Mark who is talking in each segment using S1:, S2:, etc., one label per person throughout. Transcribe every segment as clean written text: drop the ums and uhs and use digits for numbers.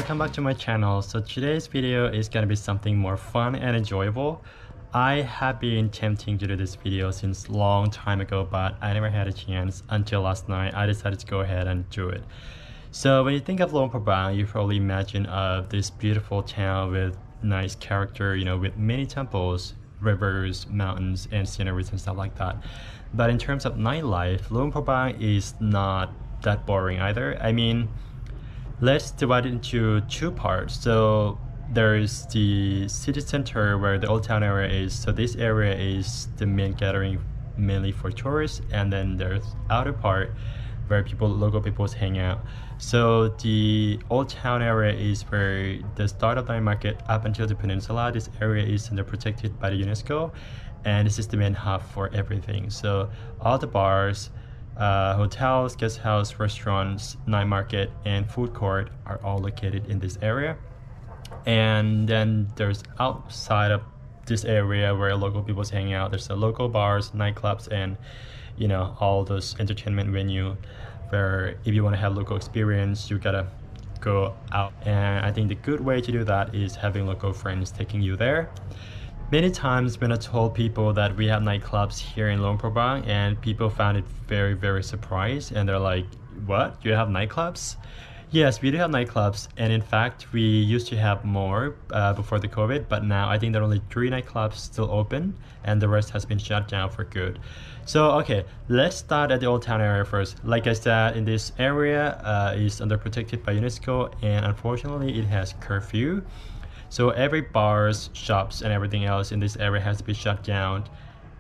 S1: welcome back to my channel. So today's video is gonna be something more fun and enjoyable. I have been attempting to do this video since long time ago, but I never had a chance until last night. I decided to go ahead and do it. So when you think of Luang Prabang, you probably imagine of this beautiful town with nice character, with many temples, rivers, mountains, and sceneries and stuff like that. But in terms of nightlife, Luang Prabang is not that boring either. I mean, let's divide it into two parts. So there is the city center where the old town area is. So this area is the main gathering mainly for tourists, and then there's outer part where local people hang out. So the old town area is where the start of the night market up until the peninsula. This area is protected by the UNESCO, and this is the main hub for everything. So all the bars, hotels, guest house, restaurants, night market, and food court are all located in this area. And then there's outside of this area where local people hang out. There's the local bars, nightclubs, and all those entertainment venue where if you want to have local experience, you gotta go out. And I think the good way to do that is having local friends taking you there. Many times when I told people that we have nightclubs here in Luang Prabang, and people found it very, very surprised, and they're like, what? You have nightclubs? Yes, we do have nightclubs, and in fact we used to have more before the COVID, but now I think there are only 3 nightclubs still open and the rest has been shut down for good. So okay, let's start at the old town area first. Like I said, in this area is under protected by UNESCO, and unfortunately it has curfew. So every bars, shops, and everything else in this area has to be shut down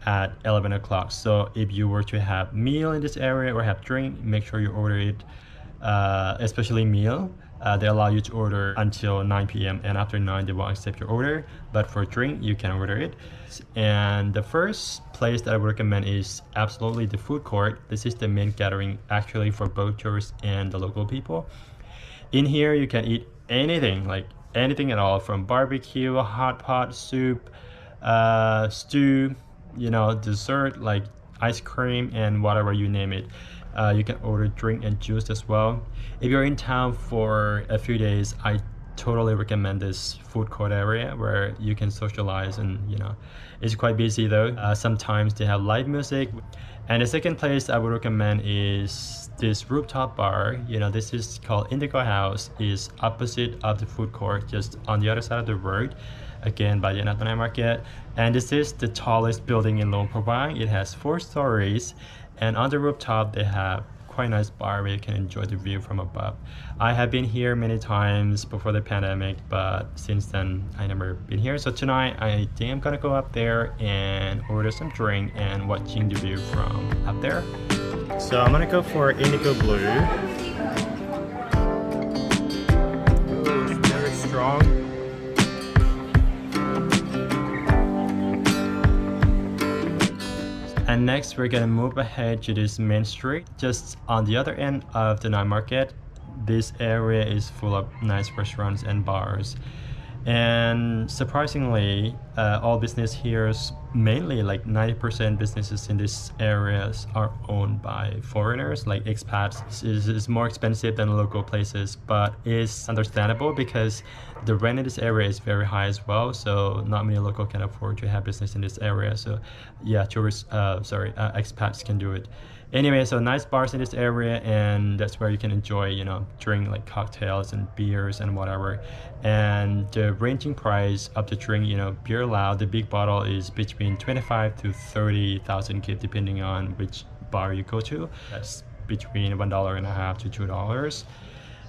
S1: at 11 o'clock. So if you were to have meal in this area or have drink, make sure you order it, especially meal. They allow you to order until 9 p.m. and after 9 they won't accept your order, but for drink you can order it. And the first place that I would recommend is absolutely the food court. This is the main gathering actually for both tourists and the local people. In here you can eat anything, like anything at all, from barbecue, hot pot, soup, stew, dessert like ice cream, and whatever you name it. You can order drink and juice as well. If you're in town for a few days, I totally recommend this food court area where you can socialize, and it's quite busy though. Sometimes they have live music. And the second place I would recommend is this rooftop bar. This is called Indigo House. Is opposite of the food court, just on the other side of the road, again by the NatNomad market. And this is the tallest building in Luang Prabang. It has 4 stories, and on the rooftop they have quite a nice bar where you can enjoy the view from above. I have been here many times before the pandemic, but since then I never been here. So tonight I think I'm gonna go up there and order some drink and watching the view from up there. So I'm gonna go for indigo blue. Ooh, it's very strong. And next we're gonna move ahead to this main street. Just on the other end of the night market, this area is full of nice restaurants and bars. And surprisingly, all business here is mainly like 90% businesses in these areas are owned by foreigners, like expats. It's more expensive than local places, but it's understandable because the rent in this area is very high as well. So not many local can afford to have business in this area. So yeah, expats can do it. Anyway, so nice bars in this area, and that's where you can enjoy, drink like cocktails and beers and whatever. And the ranging price of the drink, beer Lao, the big bottle is between 25 to 30,000 kip depending on which bar you go to. That's between $1.50 to $2.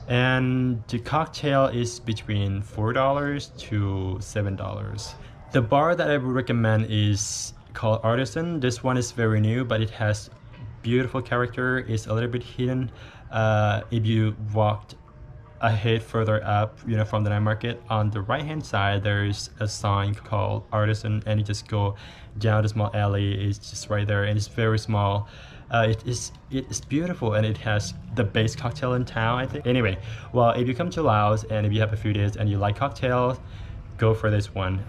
S1: And the cocktail is between $4 to $7. The bar that I would recommend is called Artisan. This one is very new, but it has beautiful character. Is a little bit hidden. If you walked ahead further up, from the night market, on the right hand side there's a sign called Artisan, and you just go down the small alley. It's just right there, and it's very small. It is beautiful, and it has the best cocktail in town, I think. Anyway, well, if you come to Laos and if you have a few days and you like cocktails, go for this one.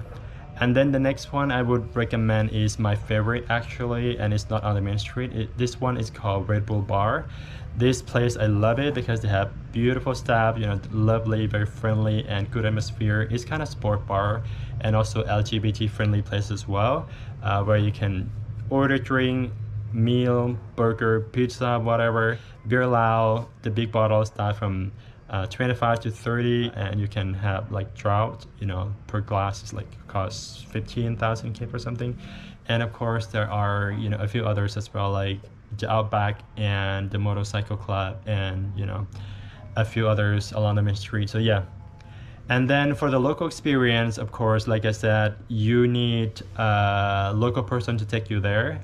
S1: And then the next one I would recommend is my favorite actually, and it's not on the main street. This one is called Red Bull Bar. This place, I love it because they have beautiful staff, lovely, very friendly and good atmosphere. It's kind of sport bar and also LGBT friendly place as well, where you can order drink, meal, burger, pizza, whatever. Beer Lao, the big bottles start from 25 to 30, and you can have like draught, per glass is like costs 15,000 kip or something. And of course there are a few others as well, like the Outback and the Motorcycle Club, and a few others along the main street. So yeah. And then for the local experience, of course, like I said, you need a local person to take you there,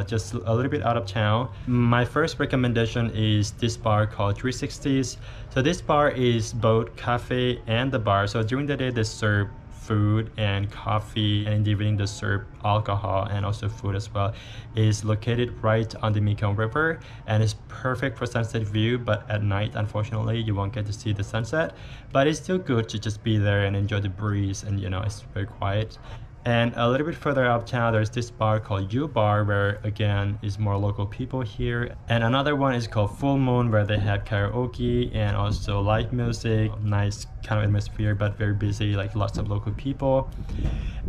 S1: just a little bit out of town. My first recommendation is this bar called 360s. So this bar is both cafe and the bar. So during the day they serve food and coffee, and in the evening they serve alcohol and also food as well. It's located right on the Mekong River and it's perfect for sunset view, but at night unfortunately you won't get to see the sunset, but it's still good to just be there and enjoy the breeze, and it's very quiet. And a little bit further uptown, there's this bar called U Bar, where again is more local people here. And another one is called Full Moon, where they have karaoke and also live music, nice kind of atmosphere, but very busy, like lots of local people.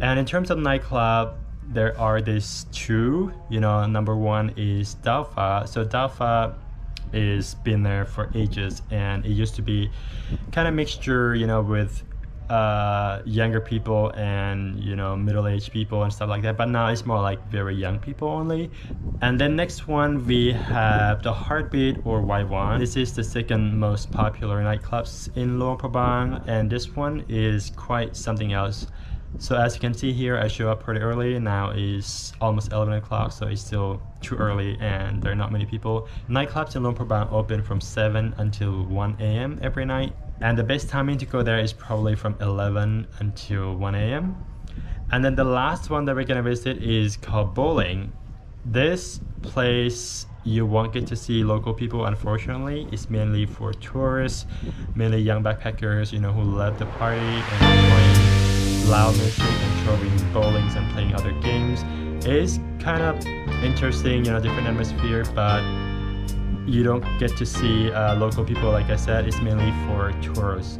S1: And in terms of nightclub, there are these two. Number one is Dalfa. So Dalfa is been there for ages, and it used to be kind of mixture, with younger people and middle-aged people and stuff like that, but now it's more like very young people only. And then next one we have the Heartbeat or Y1. This is the second most popular nightclubs in Luang Prabang, and this one is quite something else. So as you can see here, I show up pretty early. Now is almost 11 o'clock, so it's still too early and there are not many people. Nightclubs in Luang Prabang open from 7 until 1 a.m. every night. And the best timing to go there is probably from 11 until 1 a.m. And then the last one that we're gonna visit is called Bowling. This place you won't get to see local people, unfortunately. It's mainly for tourists, mainly young backpackers, who love the party and enjoying loud music and throwing bowlings and playing other games. It's kind of interesting, different atmosphere, but you don't get to see local people. Like I said, it's mainly for tourists.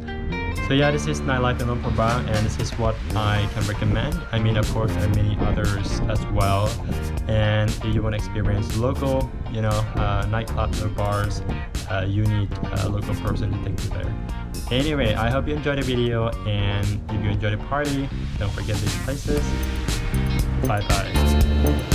S1: So yeah, this is Nightlife in Luang Prabang, and this is what I can recommend. I mean, of course, there are many others as well. And if you want to experience local, nightclubs or bars, you need a local person to take you there. Anyway, I hope you enjoyed the video, and if you enjoyed the party, don't forget these places. Bye bye.